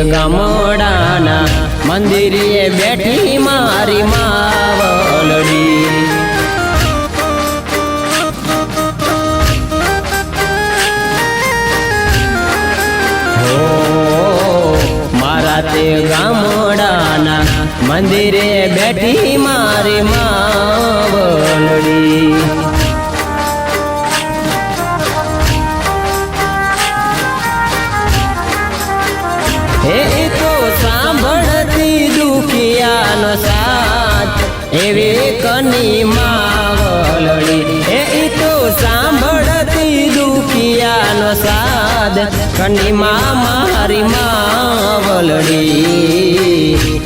ગામડાના મંદિરે બેઠી મારી માવલડી મારા તે ગામડાના મંદિરે બેઠી મારી માવલડી એ તો સાંભળતી દુખિયાનો સાથ એવી કની માવલડી એ તો સાંભળતી દુખિયાનો સાથ કની મારી માવલડી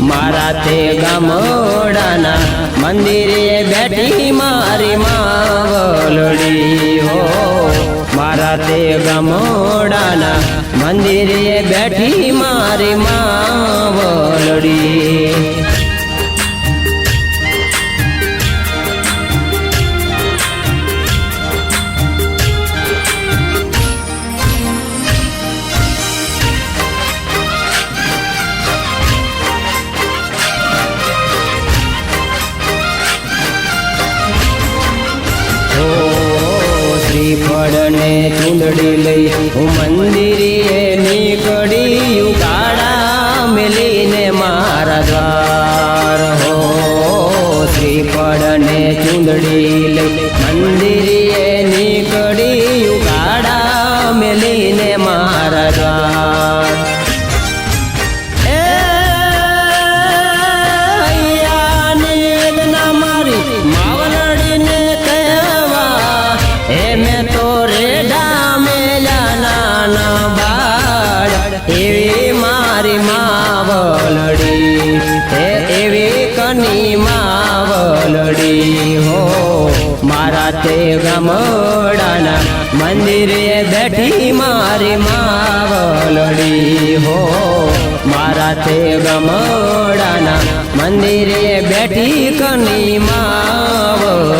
મારા તે ગામડાના મંદિરે બેઠી મારી માવલડી હો મારા તે ગામડાના મંદિરે બેઠી મારી માવલડી શ્રીફળ ને ચૂંદડી લઈ હું મંદિરે નીકળી ગાડા મેલીને મારા દ્વાર હો શ્રીફળ ને ચૂંદડી લઈ મંદિરે નીકળી ગાડા મેલીને મારા દ્વાર એવી મારી માવલડી એવી કની માવલડી હો મારા તે ગામડાના મંદિરે બેઠી મારી માવલડી હો મારા તે ગામડાના મંદિરે બેઠી કની માવલડી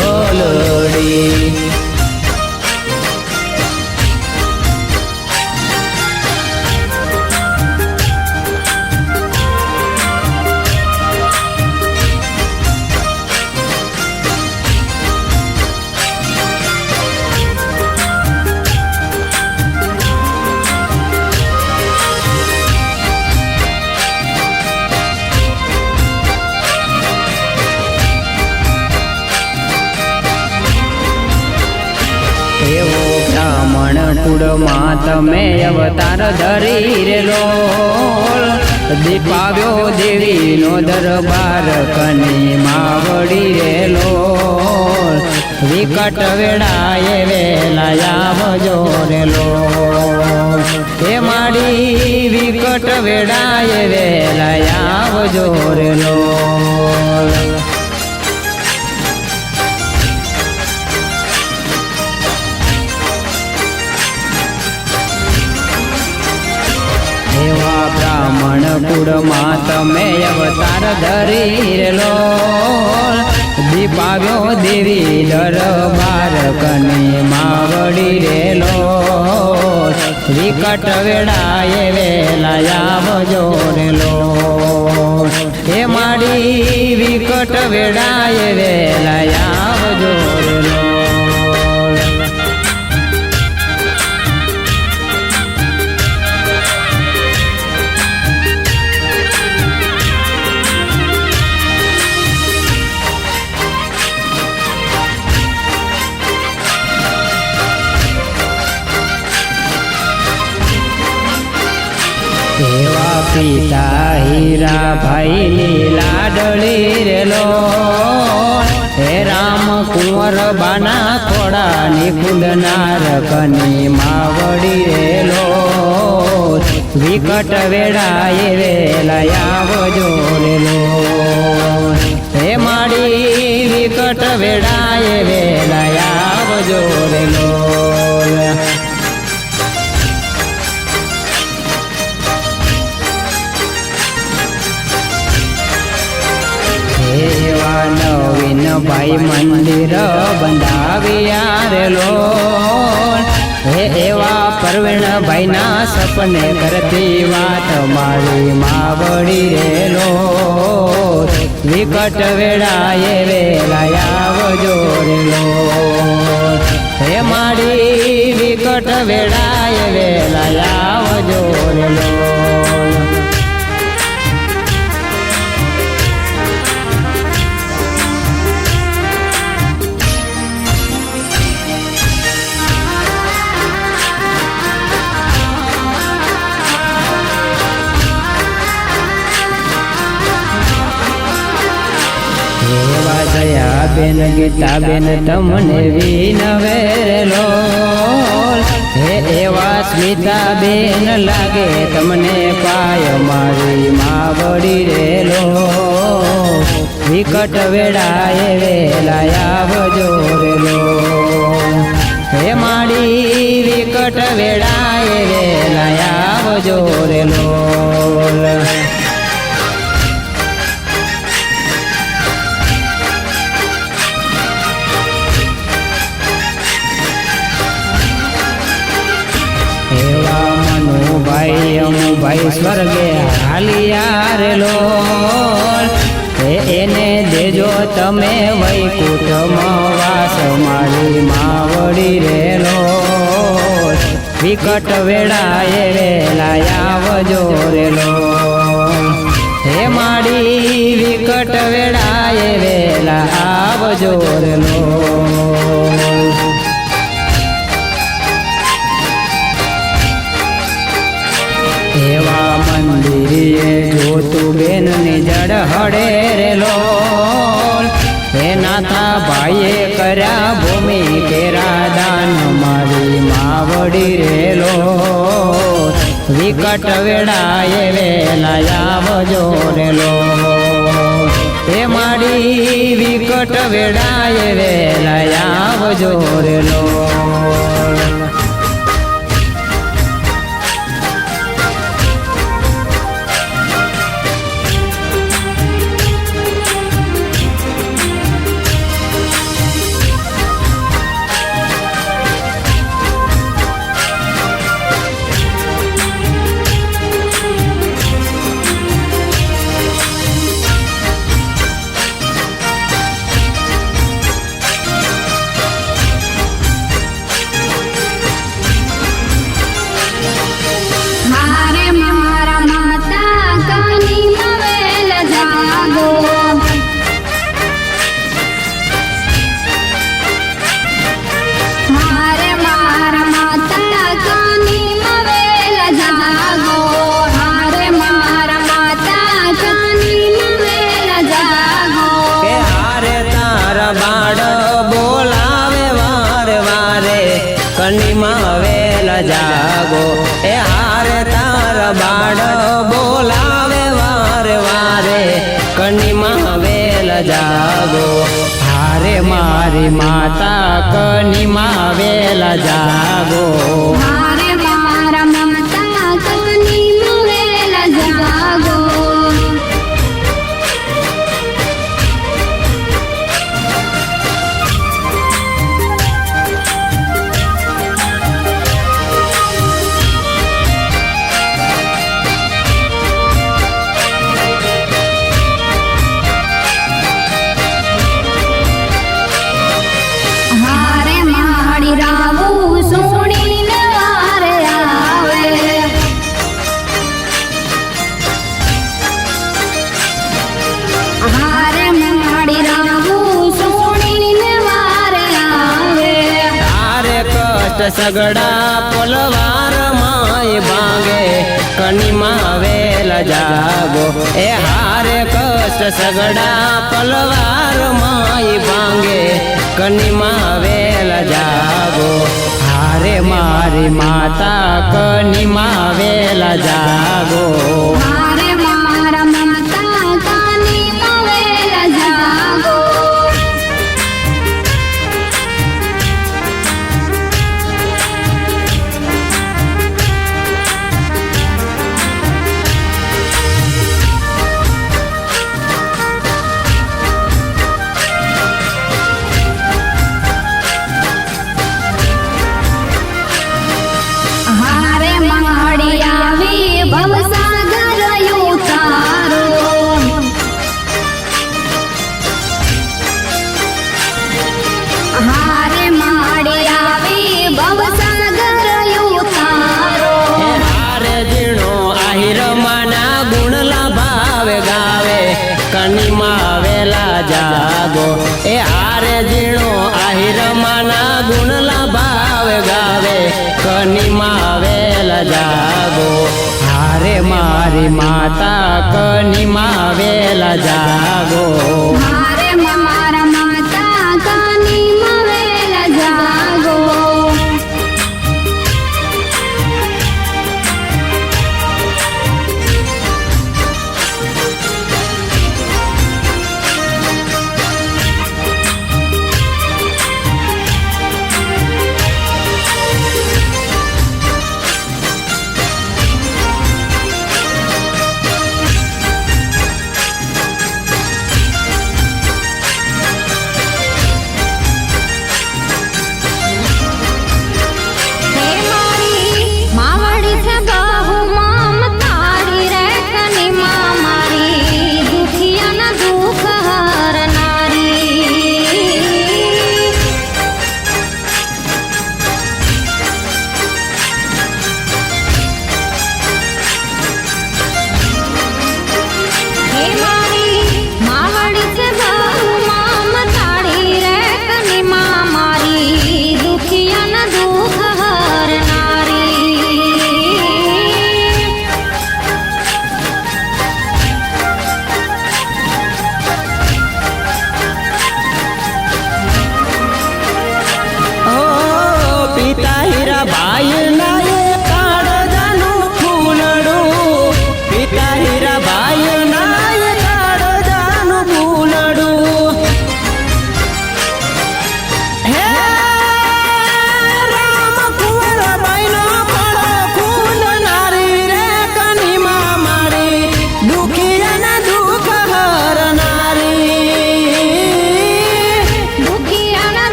એવો બ્રાહ્મણ કુળમાં તમે અવતાર ધરી રેલો દીપાવ્યો દેવીનો દરબાર કની માવડી રેલો વિકટ વેળાએ વેલા આવજો રેલો એ માડી વિકટ વેળાએ વેલા આવજો રેલો એવા બ્રાહ્મણ કુળમાં તમે અવતાર ધરી રેલો દીપાવ્યો દેવી દરબાર કની માવડી રેલો વિકટ વેળાએ વેલા આવજો રેલો એ માડી વિકટ વેળાએ વેલા આવજો રેલો એવા પિતા હીરા ભાઈની લાડળી રેલો હે રામ કુંવર બાના ખોડાની કુંડનાર કની માવડી રેલો વિકટ વેળાએ વેલા આવજો રેલો હે માડી વિકટ વેળાએ વેલા આવજો રેલો એવા નવીન ભાઈ મંદિર બંધાવ્યા રેલો હે એવા પરવીણભાઈના સપને કરતી વાત મારી માવડી રેલો વિકટ વેળાએ વેલા આવજો રેલો હે મારી વિકટ વેળાએ વેલા આવજો રેલો બેન ગીતાબેન તમને વિનવેલો હે એવા સ્મિતાબેન લાગે તમને પાય મારી માવડી રેલો વિકટ વેળાએ વેલા આવજો રેલો હે મારી વિકટ વેળાએ વેલા આવજો રેલો ભાઈ સ્વર્ગે હાલિયા રેલો એને દેજો તમે વૈકુંઠમાં વાસ મારી માવડી રેલો વિકટ વેળાએ વેલા આવજો રેલો હે મારી વિકટ વેળાએ વેલા આવજો રેલો એવા મંદિરે જોતું બેન ની જડ હડે રેલો હે નાથા ભાઈએ કર્યા ભૂમિ કેરા દાન મારી માવડી રેલો વિકટ વેળાએ વેલા આવજો રેલો હે મારી વિકટ વેળાએ વેલા આવજો રેલો કનીમાં વેલા જાગો એ હારે તારા બાળ બોલાવે વારે વારે કનીમાં વેલા જાગો હારે મારી માતા કનીમાં વેલા જાગો હારે મારા માતા કનીમાં વેલા જાગો સગડા પલવાર માય ભાંગે કનીમાં વેલા જાગો એ હારે કષ્ટ સગડા પલવાર માય ભાંગે કનીમાં વેલા જાગો હારે મારી માતા કનીમાં વેલા જાગો હારે મારા માતા કનીમાં વેલા જાગો હારે ઝીણો આહિર માના ગુણલા ભાવ ગાવે કનીમાં વેલા જાગો હારે મારી માતા કનીમાં વેલા જાગો હારે મારા માતા કનીમાં વેલા જાગો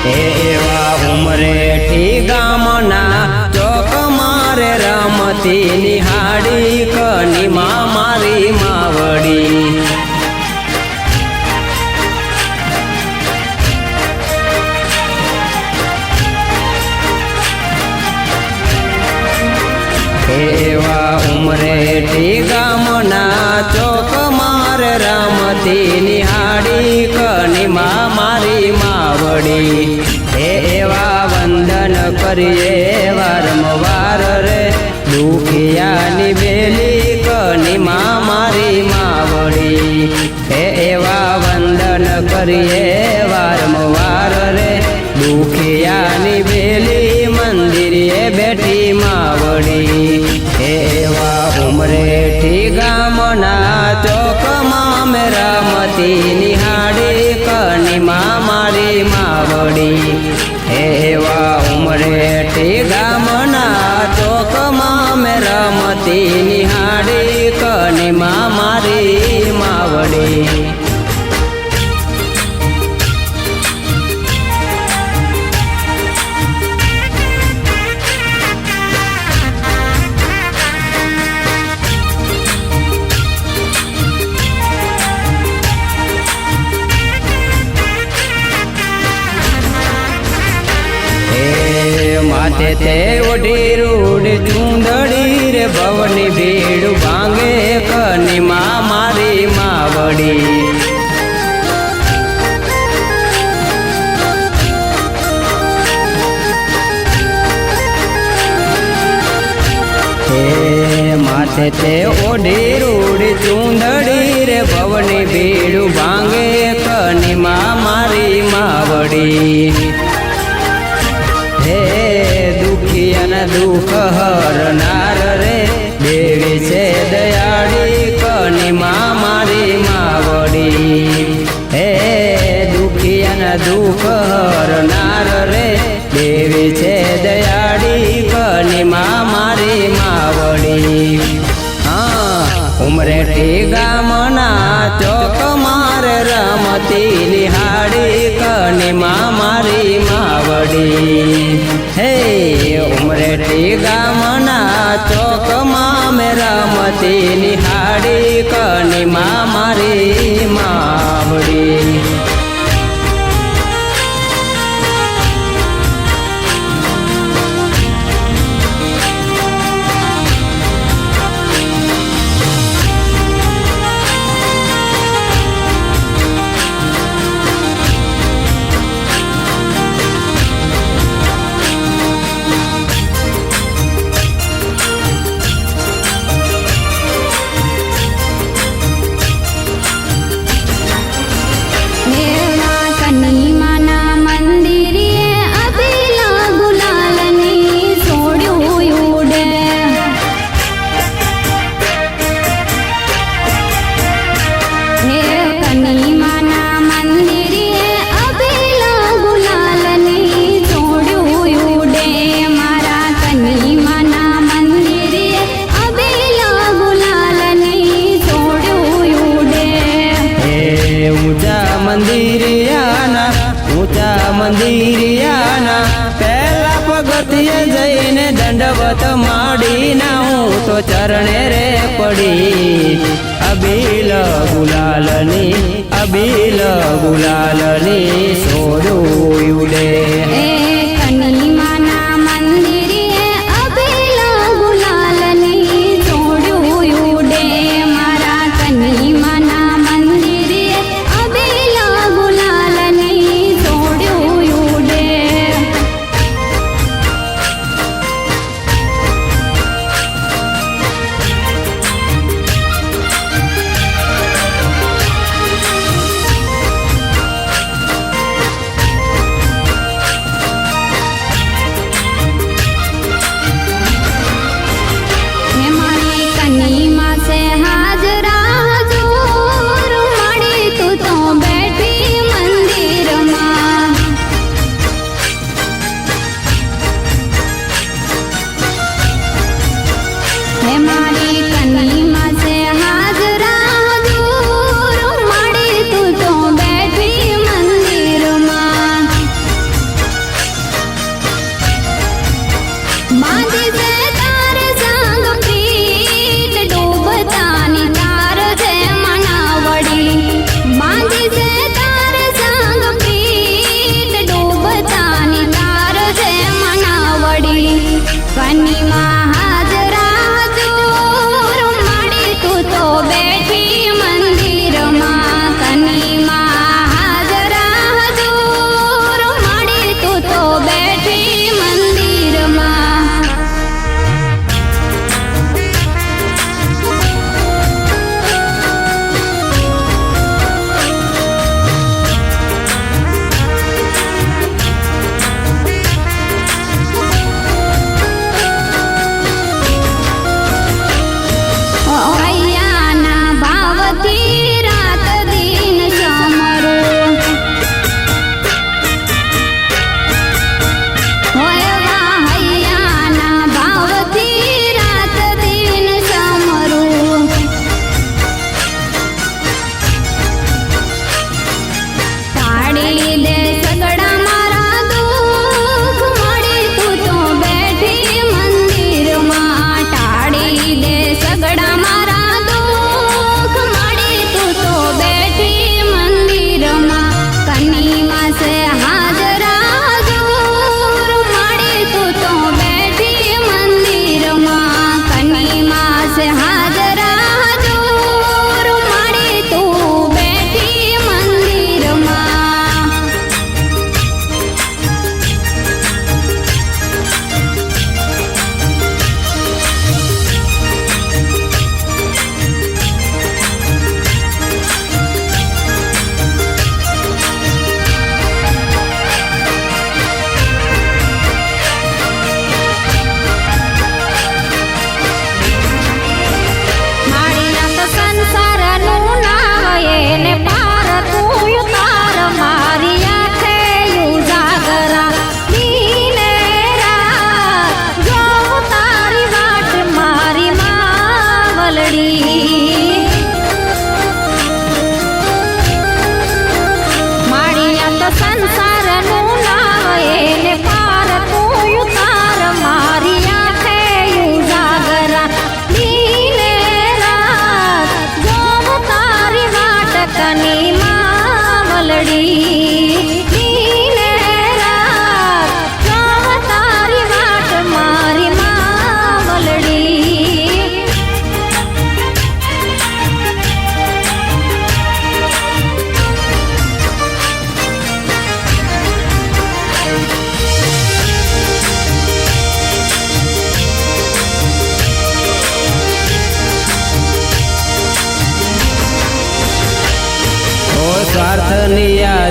એવા ઉમરેઠી ગામના ચોક મારે રમતી નિહાળી કનીમાં મારી માવડી એવા ઉમરેઠી ગામના ચોક મારે રમતી નિહાળી કનીમાં મારી માવડી એવા વંદન કરીએ વારંવાર રે દુખિયાની બેલી કનીમાં મારી માવડી એવા વંદન કરીએ વારંવાર રે દુખિયાની બેલી મંદિરે બેઠી માવડી એવા ઉમરેઠી ગામના ચોકમાં મેં રમતી નિહાળી કનીમાં મારી માવડી એવા ઉમરેઠી ગામના ચોકમાં મેં રામતી નિહાળી કનીમાં મારી માવડી માથે તે ઓઢી રૂડ ચૂંદડી રે ભવની ભીડ ભાંગે કનીમાં મારી માવડી માથે તે ઓઢી રૂડ ચૂંદડી રે ભવની ભીડ ભાંગે કનીમાં મારી માવડી હે દુખિયાના દુઃખ હરનાર રે દેવી છે દયાળી કનીમાં મારી માવડી હે દુખિયાના દુઃખ હરનાર રે દેવી છે દયાળી કનીમાં મારી માવડી ઉમરેઠી ગામના ચોક માર રમતી નિહાળી કનીમાં મારી માવડી હે ઉમરેઠી ગામના ચોકમાં મેં રમતી નિહાળી કનીમાં મારી માવડી ઊંચા મંદિરિયાના પહેલા પગથિયે જઈને દંડવત માંડીના હું તો ચરણે રે પડી અબીલ ગુલાલની સોડું ઉડે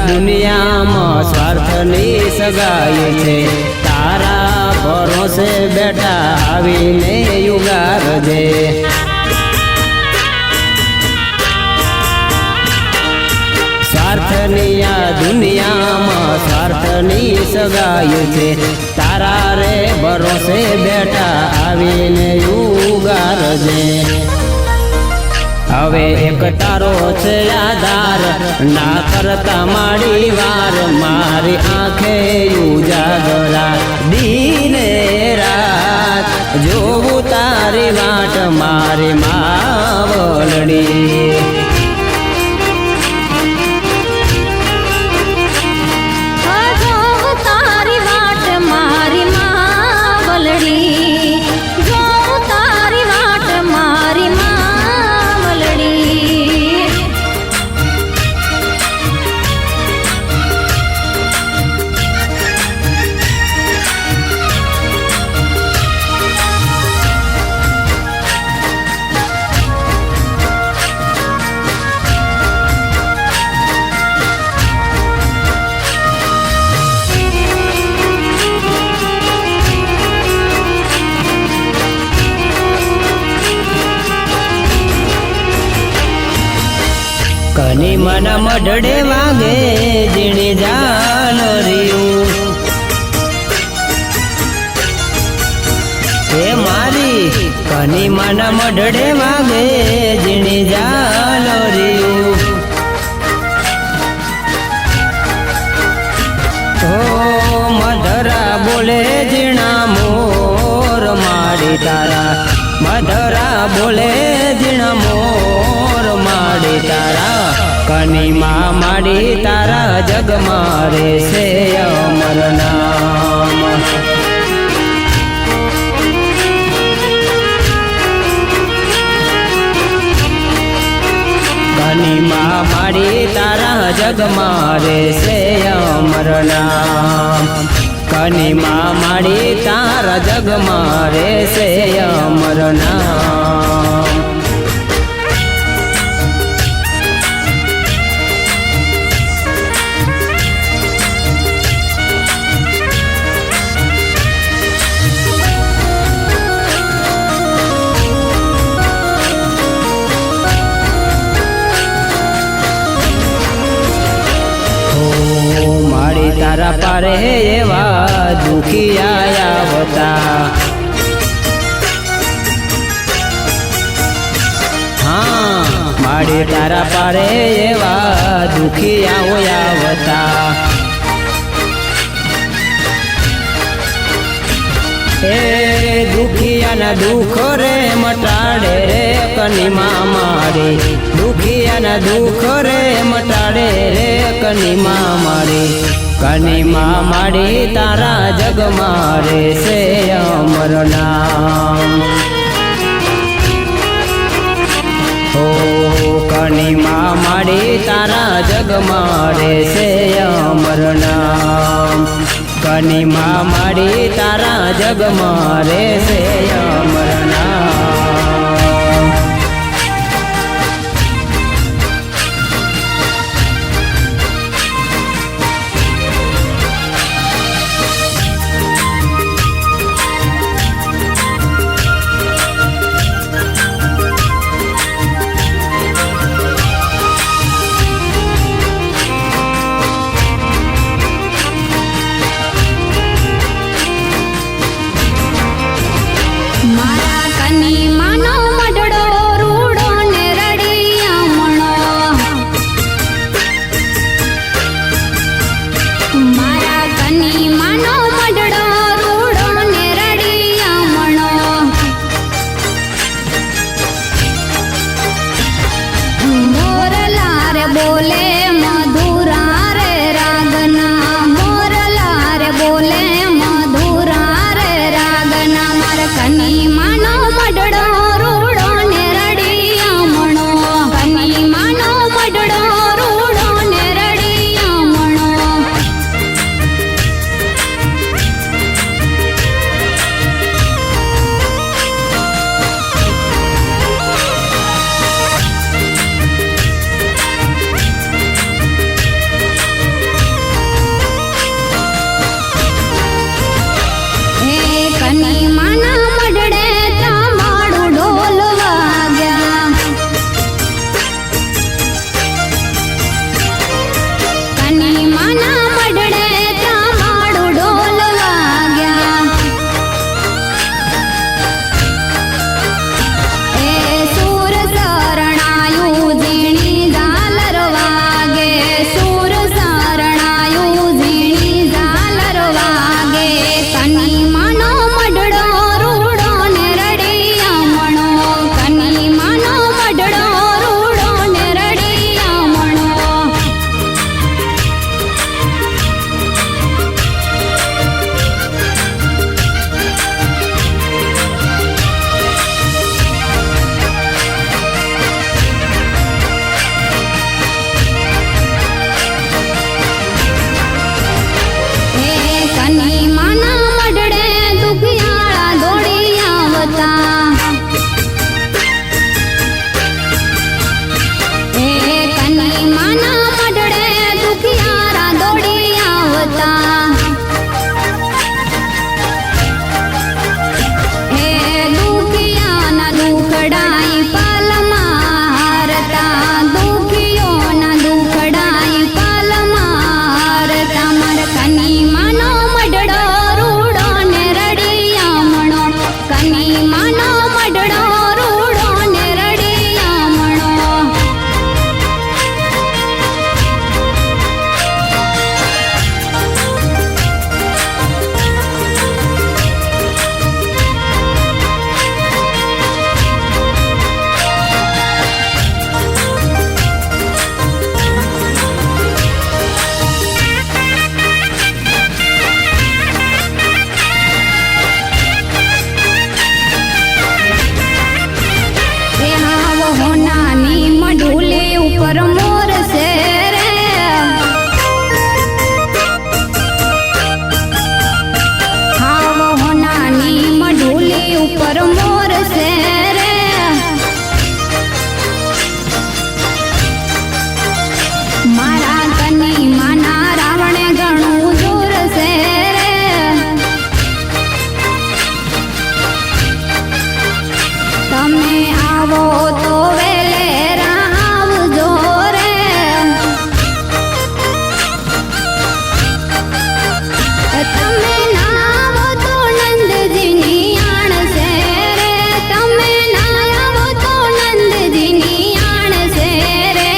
દુનિયામાં સ્વાર્થની સગાઈ છે તારા ભરોસે બેટા આવીને યુગારજે સ્વાર્થની આ દુનિયામાં સ્વાર્થની સગાઈ છે તારા રે ભરોસે બેટા આવીને યુગારજે હવે એક તારો છે આધાર ના કરતા મારી વાર મારી આંખે ઉજાગરા દીને રાત જોવું તારી વાટ મારી માવલડી કની મન મઢડે વાગે જીણી જાન રહ્યું હે મારી કની મન મઢડે વાગે જીણી જાન રહ્યું ઓ મધરા બોલે જીણા મોર માડી તારા મધરા બોલે જીણા મોર માડી તારા કનીમાં માડી તારા જગ મારે છે અમર નામ કનીમાં માડી તારા જગ મારે છે અમર નામ કનીમાં માડી તારા જગ મારે છે અમર નામ મારી તારા પારે એવા દુખી આવતા હા મારી તારા પારે એવા દુખી આવતા એ દુખિયાના દુઃખ રે મટાડે રે કનીમાં મારી દુખિયાના દુઃખ રે મટાડે રે કનીમાં મારી કનીમાં માડી તારા જગ મારે છે અમર નામ ઓ કનીમાં માડી તારા જગ મારે છે અમર નામ કનીમાં માડી તારા જગ મારે છે અમર નામ માનો મઢડો રૂડો ને રડિયામણો એ હાવ હોનાની મઢુલી ઉપર મોર છે રે હાવ હોનાની મઢુલી ઉપર મોર છે રે મારા કની માના રાવણે ઘણું દૂર છે રે તમે આવો તો વેલેરા આવજો રે તમે ના આવો તો નંદજીની આણ છે રે તમે ના આવો તો નંદજીની આણ છે રે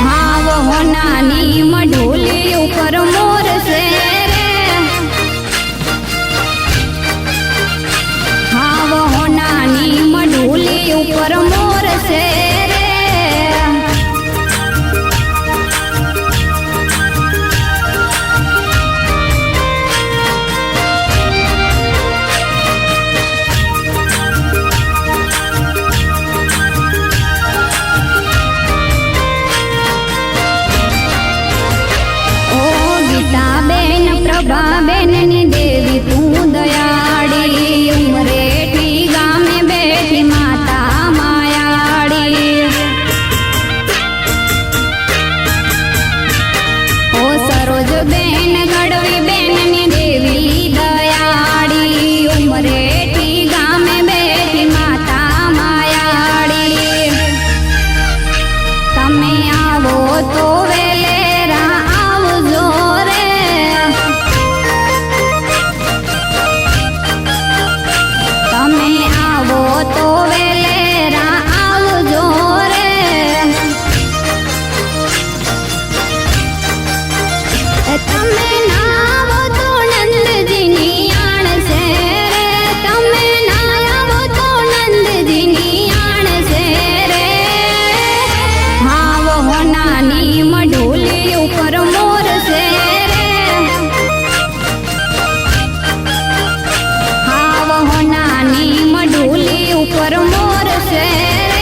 હાવ હોનાની મઢુલી ઉપર મોર છે રે હાવ હોનાની મઢુલી ઉપર મોર છે રે ઓ ગીતાબેન પ્રભાબેન ની દેવી તું દયાળી ઉમરેઠી ગામે બેઠી માતા માયાળી ઓ સરોજબેન ગઢવી બેન ની દેવી દયાળી ઉમરેઠી ગામે બેઠી માતા માયાળી તમે આવો તો વેલેરા આવજો રે તમે આવો તો વેલેરા આવજો રે તમે ના આવો તો નંદજીની આણ છે રે તમે ના આવો તો નંદજીની આણ છે રે હાવ હોનાની મઢુલી ઉપર મોર છે રે હાવ હોનાની મઢુલી ઉપર મોર છે રે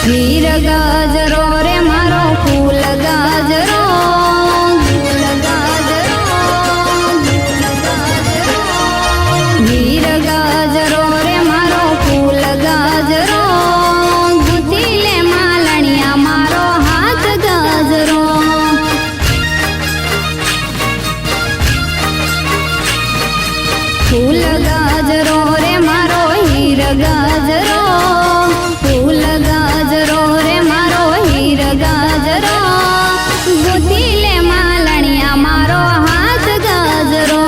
વીર ગાજરો રે મારો ફૂલ ગાજરો ફૂલ ગાજરો ફૂલ ગાજરો વીર ગાજરો રે મારો ફૂલ ગાજરો ગુથી લે માલણિયા મારો હાથ ગાજરો ફૂલ ગાજરો રે મારો હીર ગાજરો ફૂલ ગાજરો રે મારો હીર ગાજરો ગુથી લે માલણિયા મારો હાથ ગાજરો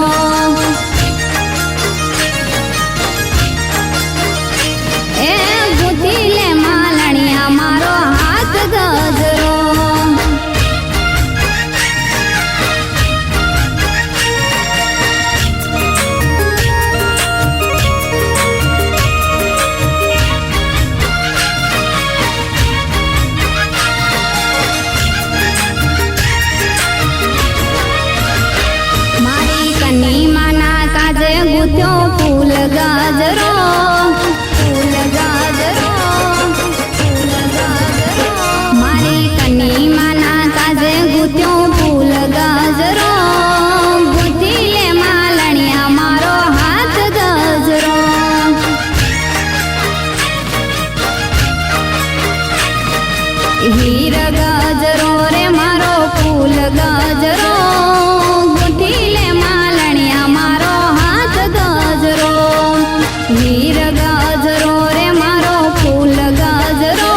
એ ગુથી લે માલણિયા મારો હાથ ગાજરો ગજરો ગોઠી લે માલણિયા મારો હાથ ગજરો હીર ગજરો રે મારો ફૂલ ગજરો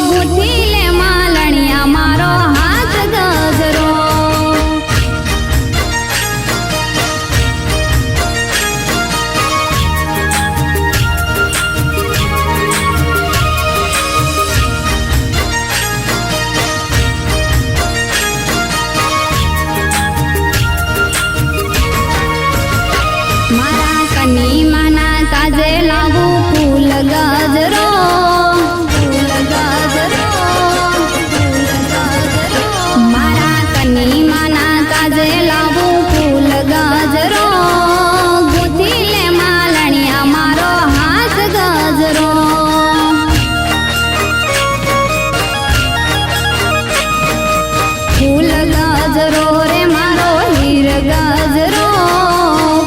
ગોઠી લે માલણિયા મારો હાથ ગજરો મારા કની માના કાજે લાવું ફૂલ ગજરો ફૂલ ગજરો ફૂલ ગજરો મારા કની માના કાજે લાવું ફૂલ ગજરો ગોથી લે માલણિયા મારો હાથ ગજરો ફૂલ ગજરો રે મારો હીર ગજરો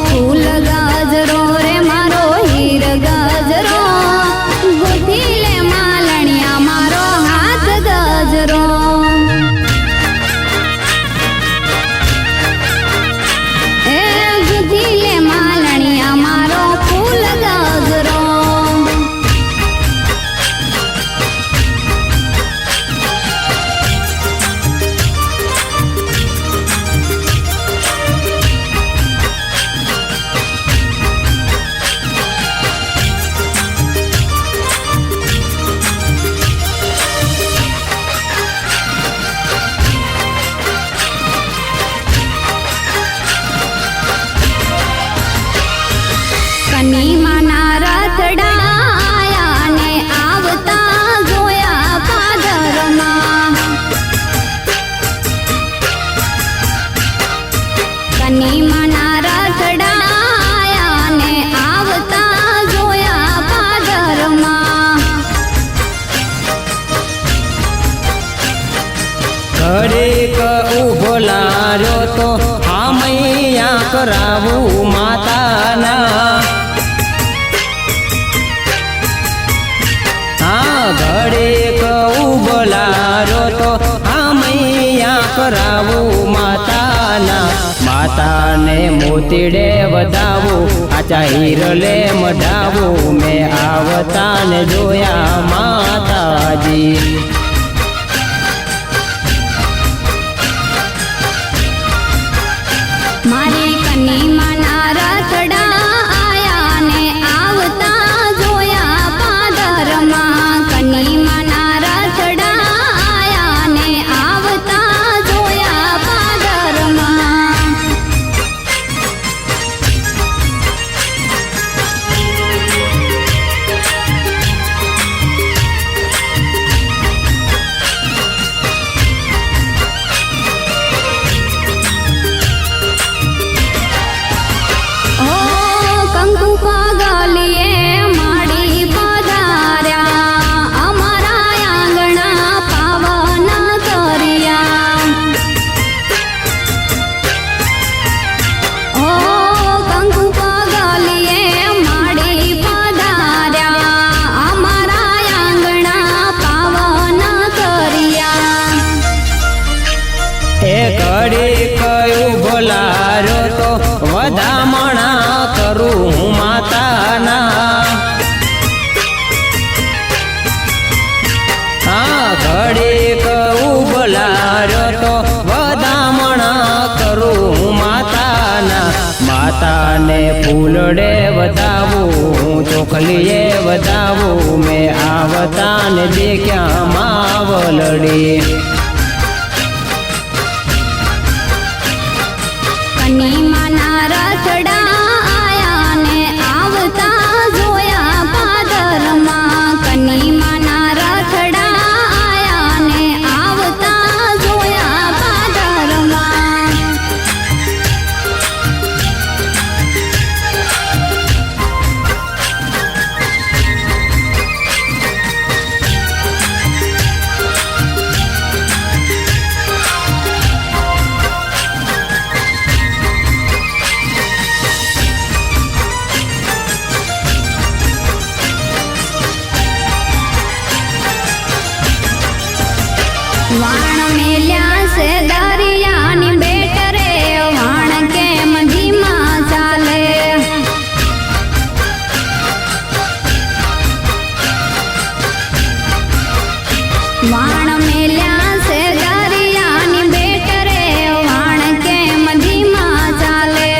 ફૂલ ગજરો રે મારો હીર ગજરો ગોથી લે માલણિયા મારો હાથ ગજરો એ ગોથી લે માલણિયા મારો ફૂલ ગજરો કની માના રથડાયા ને આવતા જોયા પાદરમાં કની માના રથડાયા ને આવતા જોયા પાદરમાં ઘડીક ઉભો લાર્યો તો હામૈયા કરાવું માતાના ઘડીક ઉભો લાર્યો તો હામૈયા કરાવું માતાના માતાને મોતીડે વધાવું આચા હીરલે મઢાવું મેં આવતાને જોયા માતાજી મારી કની માના રથડા આયા ને આવતા જોયા પાદરમાં કની માના રથડા આયા ને આવતા જોયા પાદરમાં કંકુ પગલીએ માડી પધાર્યા અમારા આંગણા પાવન કર્યા કંકુ પગલીએ માડી પધાર્યા અમારા આંગણા પાવન કર્યા એ ઘડી કયું બોલારો તો વધામણા કરું હું માતાના ઘડી કયું બોલારો તો વધામણા કરું હું માતાના માતાને ફૂલડે વધાવું ચોખલીએ વધાવું મેં આવતાને દેખ્યા માવલડી કની માના રથડા આયા ને આવતા જોયા પાદરમાં કની માના રથડા આયા ને આવતા જોયા પાદરમાં વાણ મેલ્યા છે દરિયાની બેટ રે વાણ કેમ ધીમા ચાલે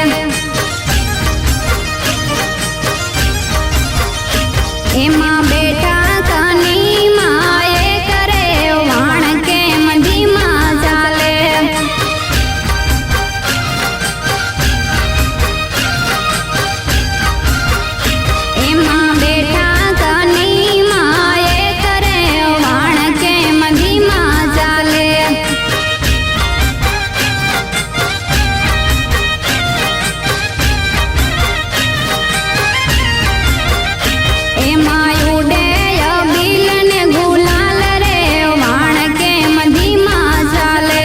એમાં બેટા કની માએ કરે વાણ કેમ ધીમા ચાલે એમાં બેટા કની માએ કરે વાણ કેમ ધીમા ચાલે એમાં ઉડે અબીલ ને ગુલાલ રે વાણ કેમ ધીમા ચાલે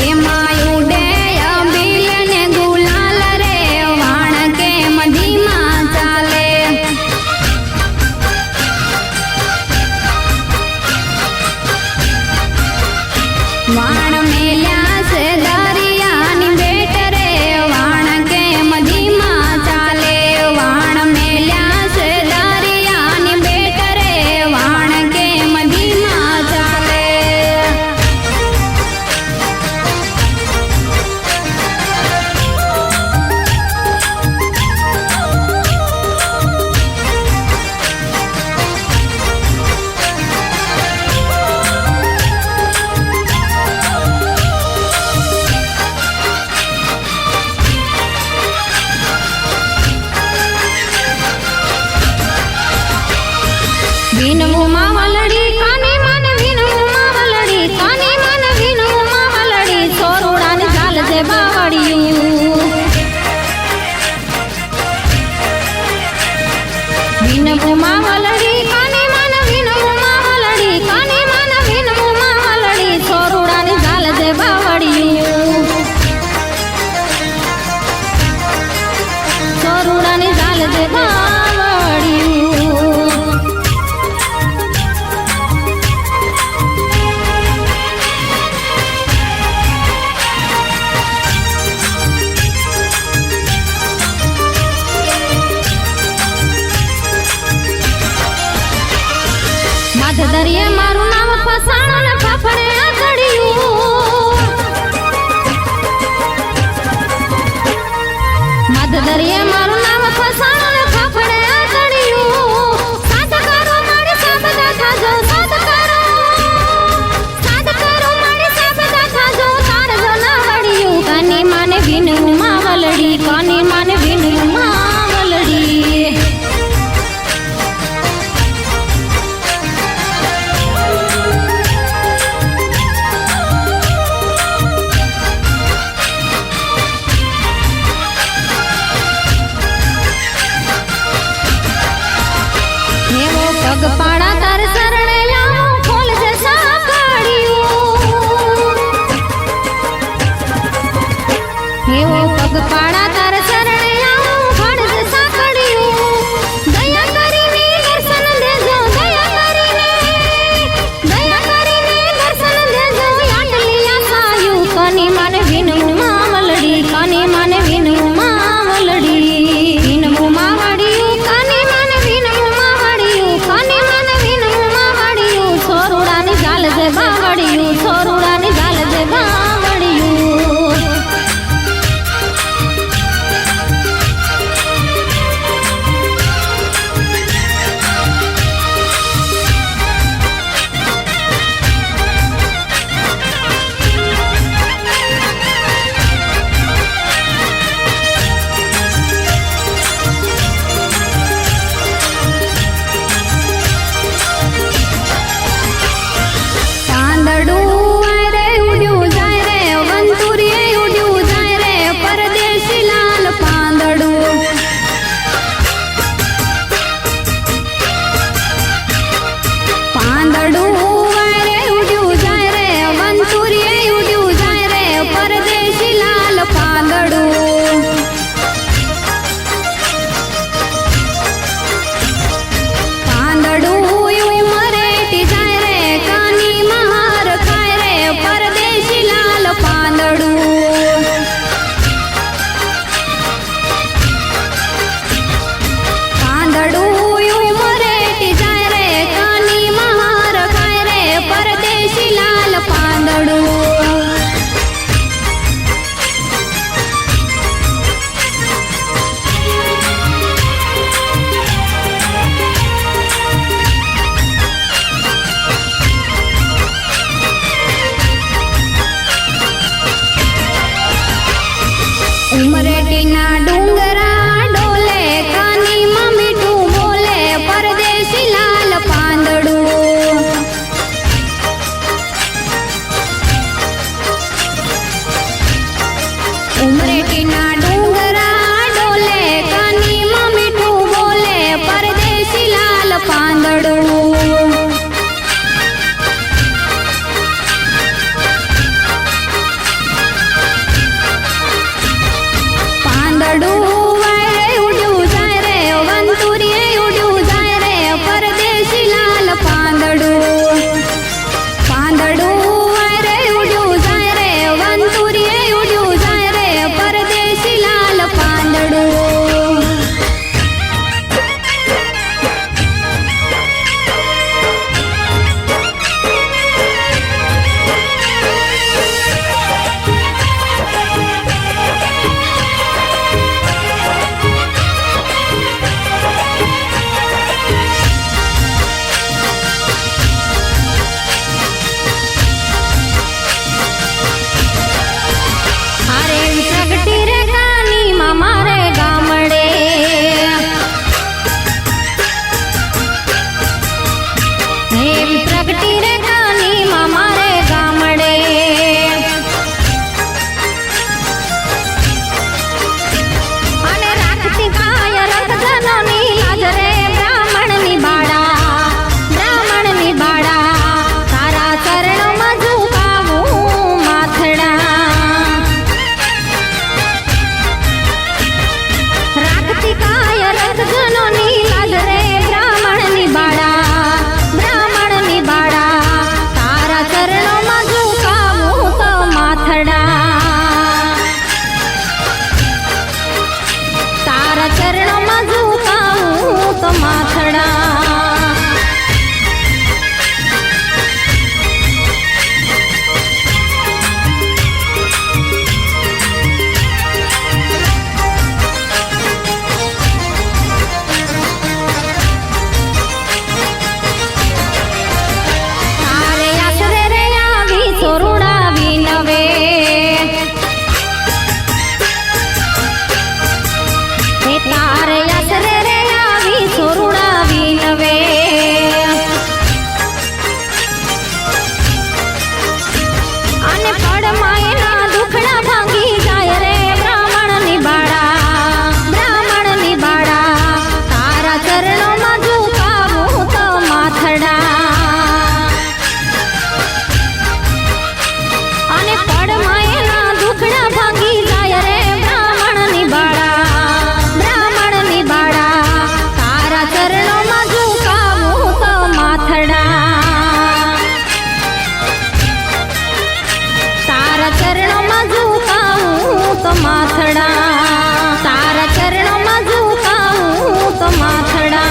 એમાં ઉડે અબીલ ને ગુલાલ રે વાણ કેમ ધીમા ચાલે વાણ મેલ્યા છે દરિયાની બેટ રે વાણ કેમ ધીમા ચાલે વાણ મેલ્યા છે દરિયાની બેટ રે વાણ કેમ ધીમા ચાલે વિનવું માવલડી કાની માને વિનવું માવલડી કાની માને વિનવું માવલડી સોરુડાની ચાલ દે બાવડિયું વિનવું માવલડી કાની માને વિનવું માવલડી કાની માને વિનવું માવલડી સોરુડાની ચાલ દે બાવડિયું સોરુડાની ચાલ દે બાવડિયું માથ દરિયે મારું નામ ફસાણો ને ફાફડે આકડ્યું માથ દરિયે મારું નામ ફસાણો ને ફાફડે આકડ્યું સાત કરો મારી સાબદા થાજો સાત કરો મારી સાબદા થાજો તાર જના વડિયું કાની માને વિનવું માવલડી કાની માને વિનવું માવલડી એવો પગપાળા તાર શરણે આવો ખોલજે સાંકળ્યું એવો પગપાળા તાર શરણે આવો ખોલજે સાંકળ્યું દયા કરીને દર્શન દેજો દયા કરીને દર્શન દેજો આટલી આશાયું કની માને વિનવું માવલડી કાની માને વિનવું માવલડી વિનવું માવડિયું કાની માને વિનવું માવડિયું કાની માને વિનવું માવડિયું સોરુડાની ચાલ દે બાવડિયું સોરુડાની ચાલ દે બાવડિયું ઉમરેટીના ડુંગરા ડોલે કાનીમાં મીઠું બોલે પરદેશી લાલ પાંદડું ઉમરેટીના ડુંગરા ડોલે કાનીમાં મીઠું બોલે પરદેશી લાલ પાંદડું પાંદડું વાયરે ઉડ્યું જાય રે વંતુરીએ ઉડ્યું જાય રે પરદેશી લાલ પાંદડું પાંદડું વાયરે ઉડ્યું જાય રે વંતુરીએ ઉડ્યું જાય રે પરદેશી લાલ પાંદડું અરે પ્રગટી રે કાનીમાં મારે ગામડે હે પ્રગટી રે કાનીમાં મારે ગામડે અને રાખતી કાય રતજનોની લાજ રે બ્રાહ્મણની બાળા તારા ચરણમાં ઝુકાવું માથડા રાખતી કાય રતજનોની લાજ રે બ્રાહ્મણની બાળા તારા ચરણોમાં ઝુકાવું તો માથડા તારા ચરણોમાં ઝુકાવું તો માથડા તારે આશરે રે આવી સોરુડાવી નવે હે તારે આશરે રે આવી સોરુડાવી નવે અને પડમાં એના દુખડા ભાંગી જાય રે બ્રાહ્મણની બાળા તારા ચરણોમાં ઝુકાવું તો માથડા અને પડમાં એના દુખડા ભાંગી જાય રે બ્રાહ્મણની બાળા તારા ચરણોમાં ઝુકાવું તો માથડા તારા ચરણોમાં ઝુકાવું તો માથડા તારા ચરણોમાં ઝુકાવું તો માથડા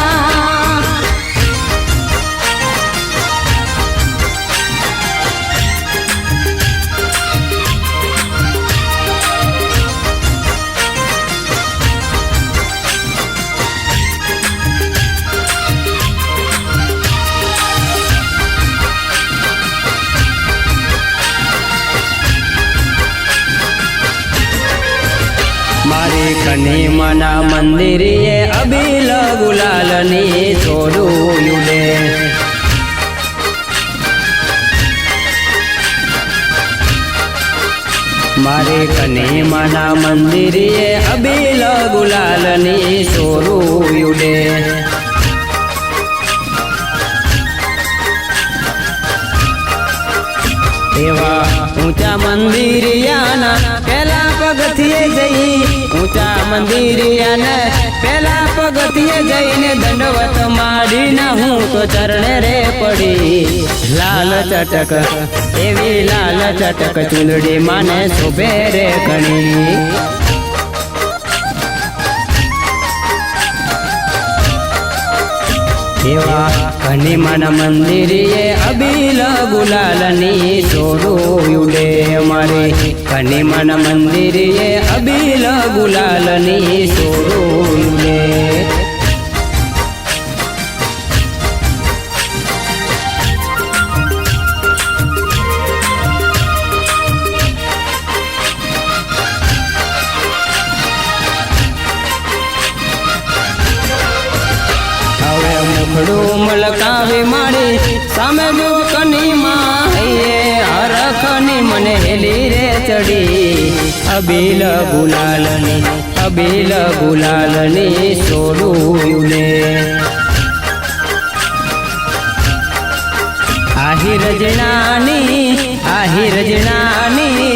મારી કનીમાના મંદિરે અબીલ ગુલાલની છોડું યુડે મારી કનીમાના મંદિરે અબીલ ગુલાલની છોડું યુડે એવા ઊંચા મંદિરિયાના પેલા પગથિયે જઈ ઊંચા મંદિરિયાના પેલા પગથિયે જઈને દંડવત માંડીને હું તો ચરણે રે પડી લાલ ચટક એવી લાલ ચટક ચૂંદડી માને શોભે રે ઘણી એવા કનીમાના મંદિરે અબીલ ગુલાલની છોડું યુડે મારે કનીમાના મંદિરે અબીલ ગુલાલની છોડું યુડે સામે જો કનીમાં હૈયે હરખની મને હેલી રે ચડી અબીલ ગુલાલની છોડું લે આહી રજનાની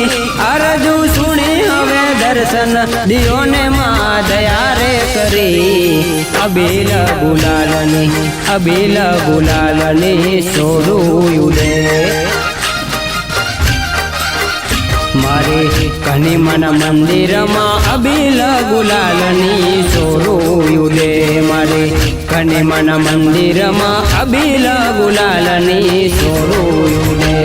અરજુ સુણી હવે દર્શન દિયોને માં દયા રે કરી અબીલ ગુલાલની છોડું લે મારે કનીમન મંદિરમાં અબીલ ગુલાલની છોડું લે મારે કનીમન મંદિરમાં અબીલ ગુલાલની છોડું લે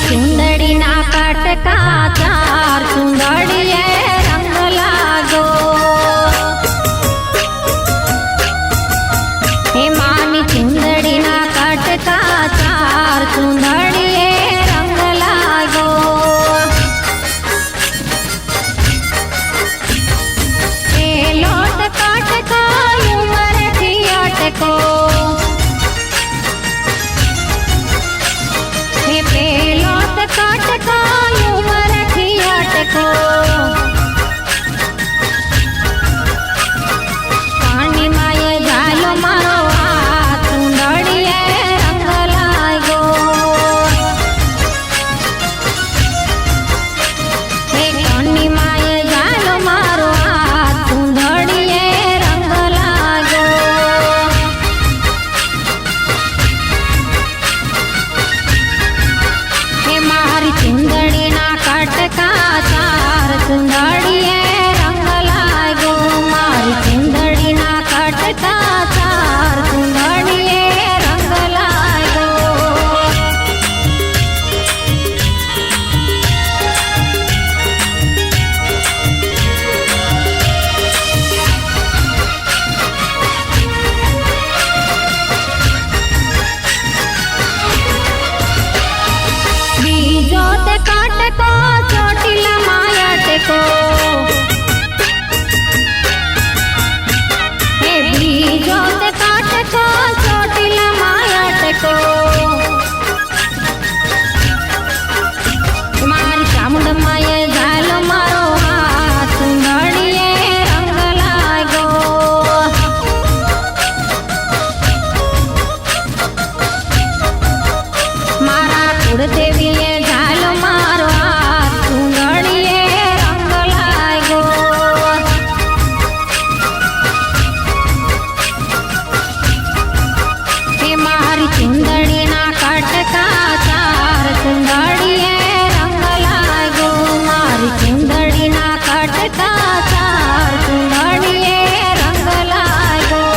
ચુંદડીના કટકા ચાર ચુંદડીએ રંગ લાગો હે માની ચુંદડીના કટકા ચાર ચુંદડીએ રંગ લાગો એ લોટ કટકો ઉમરથી અટકો હે પેલો કટકો ઉમરથી અટકો પાણી માએ જાલો મારો હાથ ચુંદડીએ રંગ લાગ્યો હે પાણી માએ જાલો મારો હાથ ચુંદડીએ રંગ લાગ્યો હે મારી ચુંદડીના કટકા ચાર ચુંદડીએ રંગ લાગ્યો મારી ચુંદડીના કટકા ચાર ચુંદડીએ રંગ લાગ્યો બીજો તે કટકો ચોટીલામાં અટકો હે બીજો તે કટકો ચોટીલામાં અટકો મારી ચામુંડમાએ ઝાલો મારો હાથ ચુંદડીએ રંગ લાગ્યો મારા કુળદેવીએ ઝાલો મારો હાથ ચુંદડીએ રંગ લાગ્યો હે મારી ચુંદડીના કટકા ચાર ચુંદડીએ રંગ લાગ્યો મારી ચુંદડીના કટકા ચાર ચુંદડીએ રંગ લાગ્યો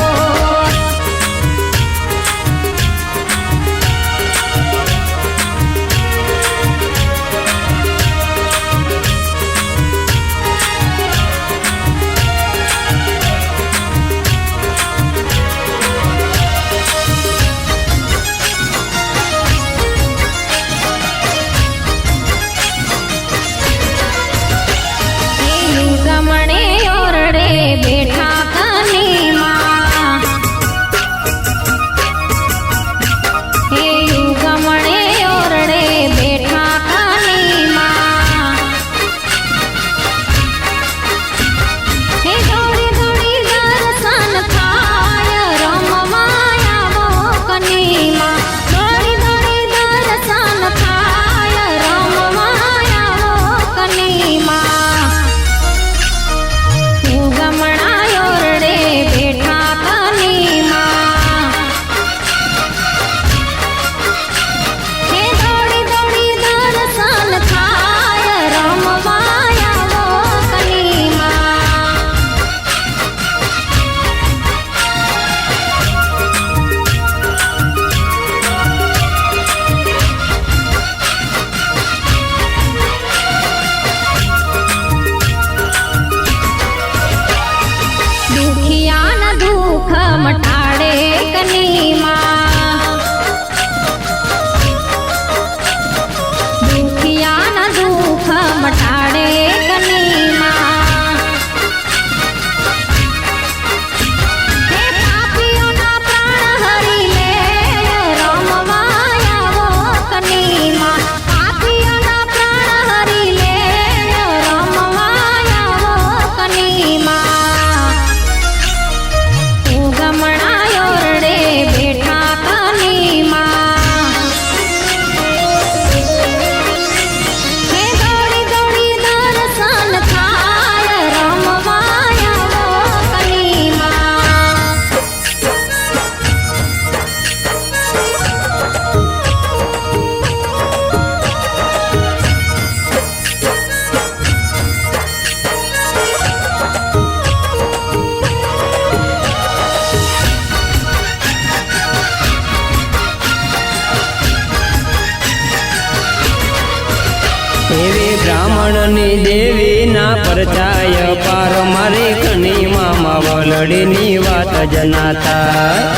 બ્રાહ્મણની દેવીના પરચાય પાર મારી કની મામા વલડીની વાત જ ના થાય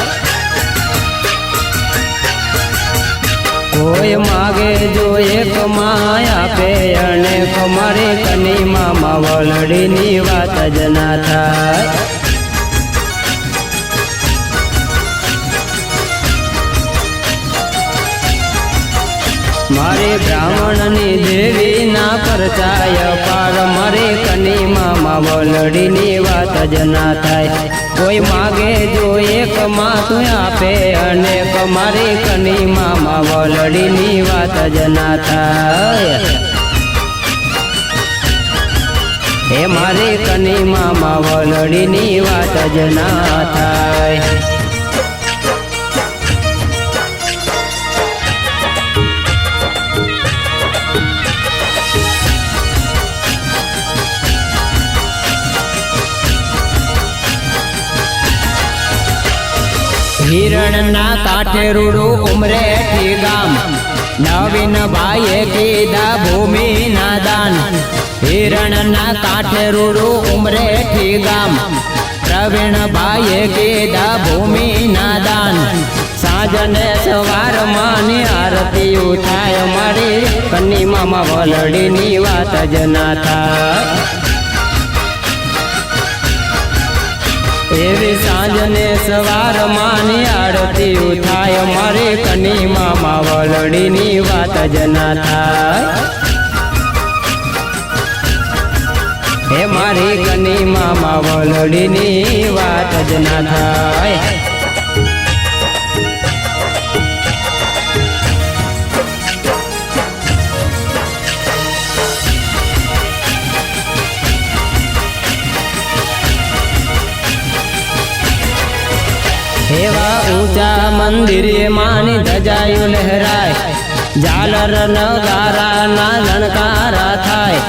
કોઈ માગે જો એક માય આપે અનેક મારી કની મામા વલડીની વાત જ ના થાય મારે બ્રાહ્મણની દેવીના પરચાય પાર મારે કની મામા વલડીની વાત જ ના થાય કોઈ માગે જો એક માથું આપે અનેક મારી કની મામા વલડીની વાત જ ના થાય હે મારી કની મામા વલડીની વાત જ ના થાય હિરણના કાંઠે રૂડું ઉમરેઠી ગામ નવીન ભાઈએ કીધા ભૂમિના દાન હિરણના કાંઠે રૂડું ઉમરેઠી ગામ પ્રવીણ ભાઈએ કીધા ભૂમિના દાન સાંજને સવાર માની આરતી થાય મારી કની મામા વલડીની વાત જ ના થાય એવી સાંજને સવાર માની આરતી થાય મારી કની મામા વલડીની વાત જ ના થાય હે મારી કની મામા વલડીની વાત જ ના થાય એવા ઊંચા મંદિરે માની ધજાયું લહેરાય ઝાલર નગારાના લણકારા થાય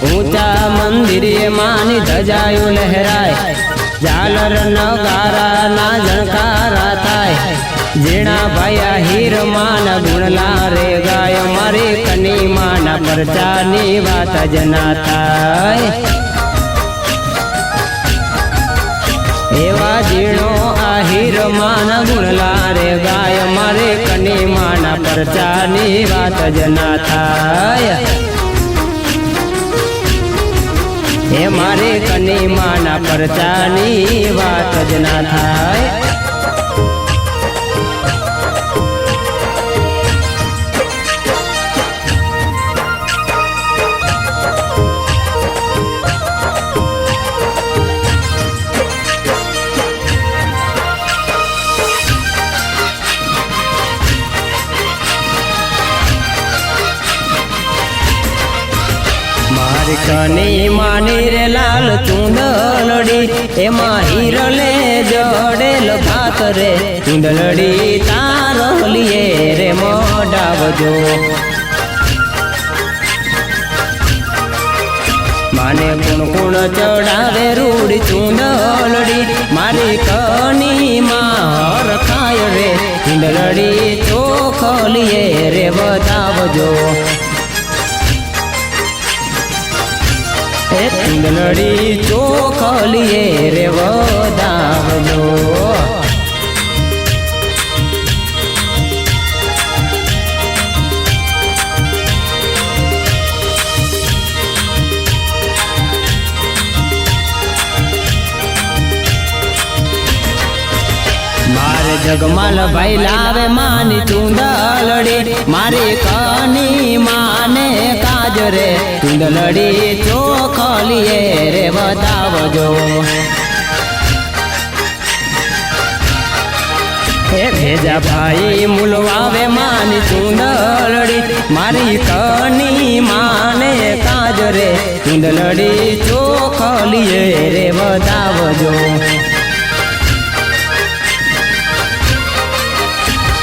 ઊંચા મંદિરે માની ધજાયું લહેરાય ઝાલર નગારાના લણકારા થાય ઝીણા ભાયા હીર માના ગુણલા રે ગાય મારી કની માના પરચાની વાત જ ના થાય એવા ઝીણો આહીર માના ગુણલા રે ગાય મારે કની માના પરચાની વાત જ ના થાય હે મારે કની માના પરચાની વાત જ ના થાય કની માની રે લાલ ચૂંદલડી એમાં હીરલે જડેલ ભાત રે ચૂંદલડી તારલીએ રે મોડાવજો માને કુણ કુણ ચડાવે રૂડી ચૂંદલડી મારી કની માં રખાય રે ચૂંદલડી ચોખલીએ રે બતાવજો ચૂંદલડી ચોખલીએ રે વધાવજો મારે જગમાલ ભાઈ લાવે માની ચૂંદલડી મારી કની માને કાજ રે ચૂંદલડી ચોખલીએ રે બતાવજો હે ભેજા ભાઈ મુલવાવે માની ચૂંદલડી મારી કની માને કાજ રે ચૂંદલડી ચોખલીએ રે બતાવજો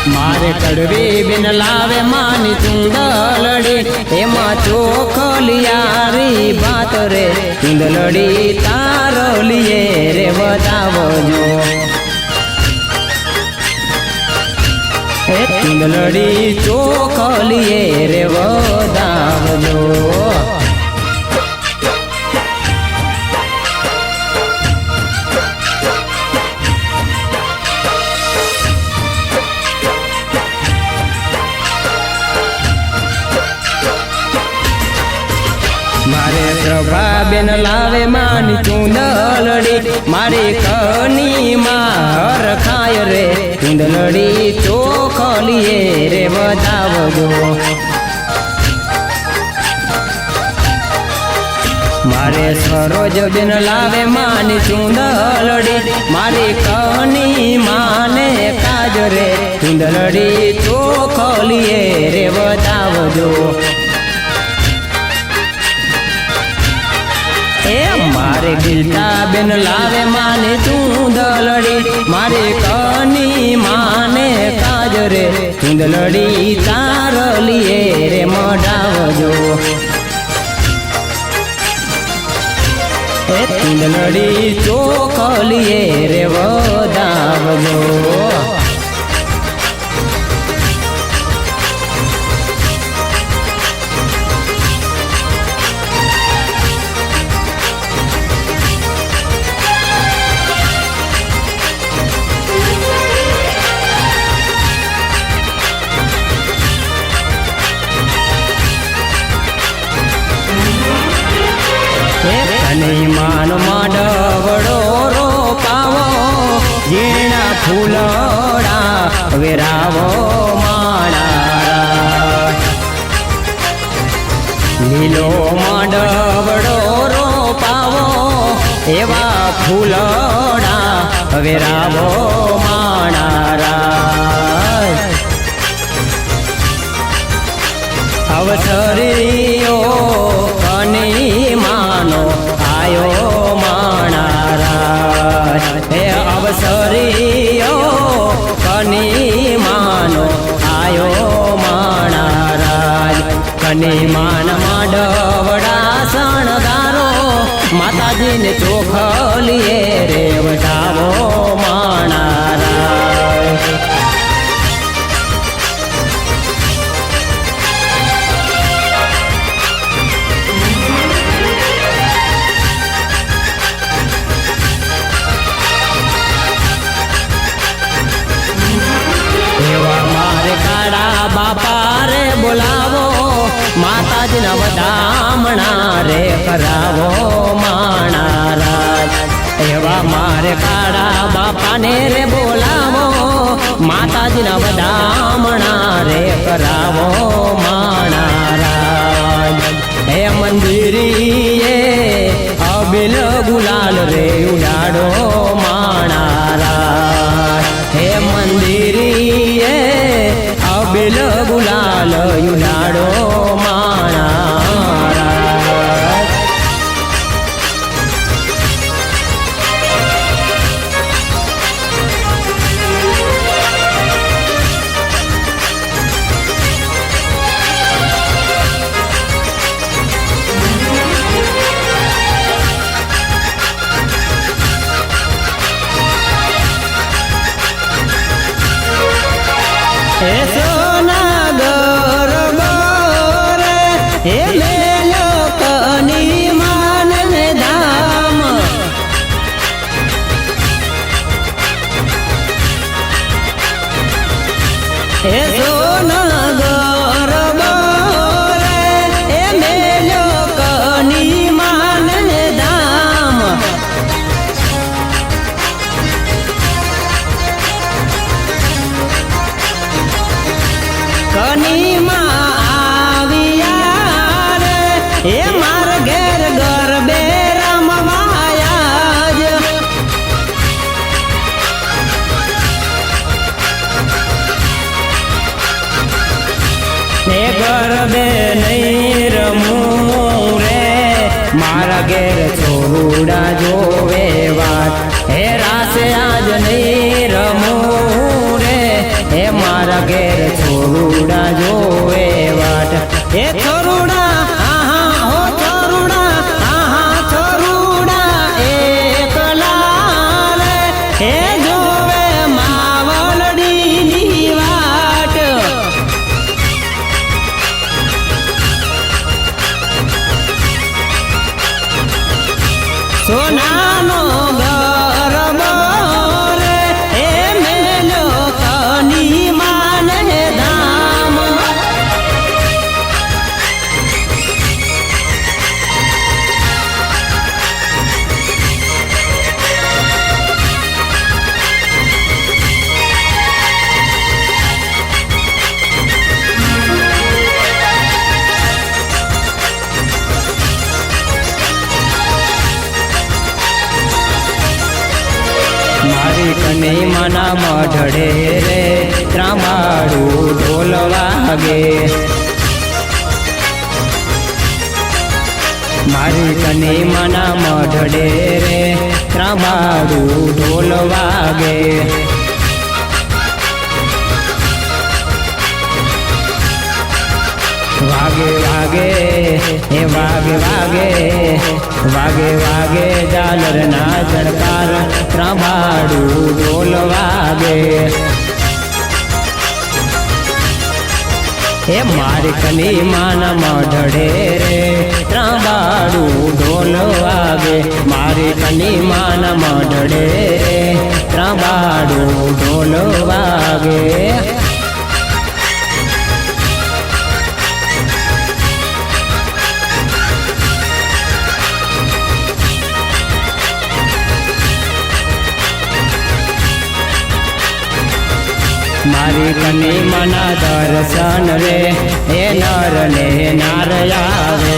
મારે કડવી બિન લાવે માની ચૂંદલડી એમાં ચોખલિયારી ભાત રે ચૂંદલડી તારલીએ રે બતાવજો ચૂંદલડી ચોખલીએ રે બતાવજો બેન લાવે માની ચૂંદલડી મારી કની માં હરખાય રે ચૂંદલડી ચોખલીએ રે વધાવજો મારે સરોજ બેન લાવે માની ચૂંદલડી મારી કની માને કાજ રે ચૂંદલડી ચોખલીએ રે વધાવજો એ મારે ગીતા બેન લાવે માને ચૂંદલડી મારી કની માને કાજ રે ચૂંદલડી તારલીએ રે મઢાવજો એ ચૂંદલડી ચોખલીએ રે વધાવજો કની માન માંડવડો રોપાવો ઝીણા ફૂલડા વેરાવો માણારા લીલો માંડવડો રોપાવો એવા ફૂલડા વેરાવો માણારા અવસરીઓ કની માનો આયો માણારા હે અવસરીઓ કની માનો આયો માણારા કની માન માંડવડા શણગારો માતાજીને ચોખલીએ રે વટાવો માણારા બાપા રે બોલાવો માતાજીના વધામણા રે કરાવો માણારાજ એવા મારે કાળા બાપાને રે બોલાવો માતાજીના વધામણા રે કરાવો માણારાજ હે મંદિરીએ અબિલ ગુલાલ રે ઉડાડો માણારાજ હે મંદિરીએ અબિલ ગુલાલ ઉડાડો માણારાજ હે સોનાગર ગોરે હે મેલો કની માન ને ધામ હે સોનાગર ગોરે હે મેલો કની માન ને ધામ કની માં આવ્યા રે હે માર ઘેર ગરબે રમવાયા જ હે ગરબે નહીં રમું રે મારા ઘેર છોરુડા જોવે વાત હે રાસે આજ નહીં રમું રે હે મારા ઘેર છોરુડા જોવે વાટ હે છોરુડા આહા હો છોરુડા આહા છોરુડા એકલા રે હે જોવે માવલડીની વાટ સોનાનો ગરબો રે હે મેલો કની માન માના મઢડે રે ત્રાંબાડું ઢોલ વાગે મારી કની માના મઢડે રે ત્રાંબાડું ઢોલ વાગે વાગે વાગે હે વાગે વાગે વાગે વાગે ઝાલર ના જણકાર ત્રાંબાડું ઢોલ વાગે હે મારી કની માના મઢડે રે ત્રાંબાડું ઢોલ વાગે મારી કની માના મઢડે રે ત્રાંબાડું ઢોલ વાગે મારી કની મના દર્શન રે હે નર ને નાર આવે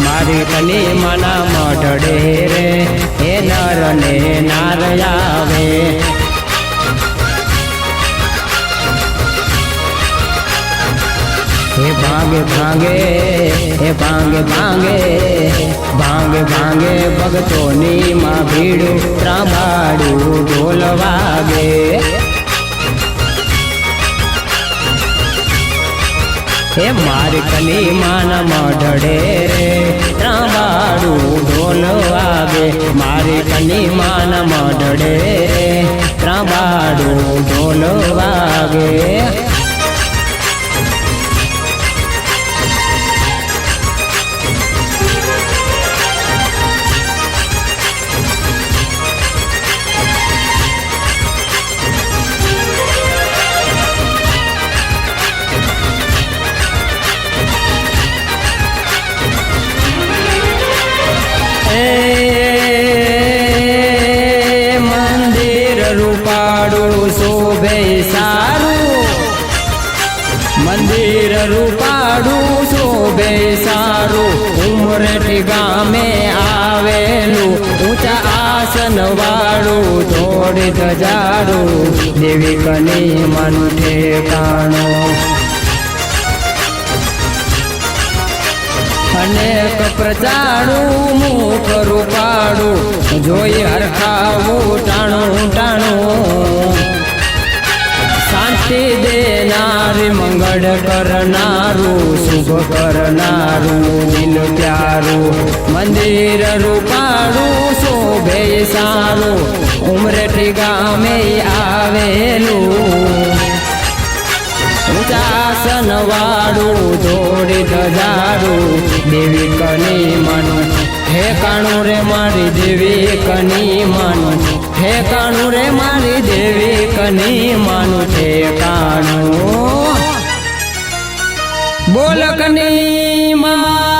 મારી કની મના મઢડે રે હે નર ને નાર આવે હે ભાંગે ભાંગે હે ભાંગે ભાંગે ભાંગે ભાંગે ભગતોની માં ભીડું ત્રાંબાડું ઢોલ વાગે હે મારી કની માના મઢડે રે ત્રાંબાડું ઢોલ વાગે મારી કની માના મઢડે રે ત્રાંબાડું ઢોલ વાગે મંદિર રૂપાડું શોભે સારું મંદિર રૂપાડું શોભે સારું ઉમરેઠી ગામે આવેલું ઊંચા આસન વાળું થોડી ધજાડું દેવી કની મન ઠેકાણું અનેક પ્રચારું મુખ રૂપાડું જોઈ હરખાવું ટાણું ટાણું શાંતિ દેનારી મંગળ કરનારું શુભ કરનારું દિલ પ્યારું મંદિર રૂપાડું શોભે સારું ઉમરેઠી ગામે આવેલું ઊંચાસન વાળું થોડી ધજાડું દેવી કની મન ઠેકાણું રે મારી દેવી કની મન ઠેકાણું રે મારી દેવી કની મન ઠેકાણું બોલ કની મા